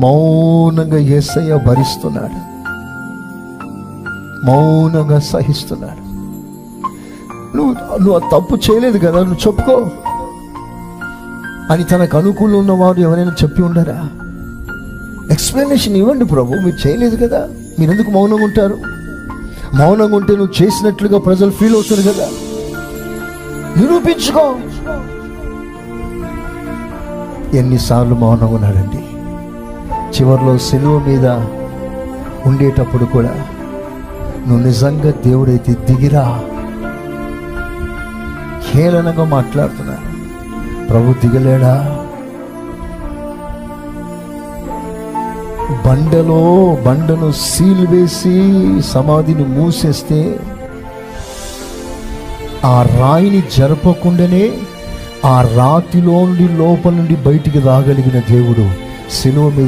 మౌనంగా యేసయ్య భరిస్తున్నాడు, మౌనంగా సహిస్తున్నాడు. నువ్వు ఆ తప్పు చేయలేదు కదా, నువ్వు చెప్పుకో అని తనకు అనుకూలంగా ఉన్నవారు ఎవరైనా చెప్పి ఉండరా? ఎక్స్ప్లెనేషన్ ఇవ్వండి, ప్రభు మీరు చేయలేదు కదా, మీరు ఎందుకు మౌనంగా ఉంటారు? మౌనంగా ఉంటే నువ్వు చేసినట్లుగా ప్రజలు ఫీల్ అవుతారు కదా, నిరూపించుకో. ఎన్నిసార్లు మౌనంగా ఉన్నాడండి. చివరిలో సిలువ మీద ఉండేటప్పుడు కూడా, నువ్వు నిజంగా దేవుడైతే దిగిరా, హేళనగా మాట్లాడుతున్నాను. ప్రభు దిగలేడా? బండను సీల్ వేసి సమాధిని మూసేస్తే ఆ రాయిని జరపకుండానే ఆ రాతిలో నుండి లోపల నుండి బయటికి రాగలిగిన దేవుడు సిలువ మీద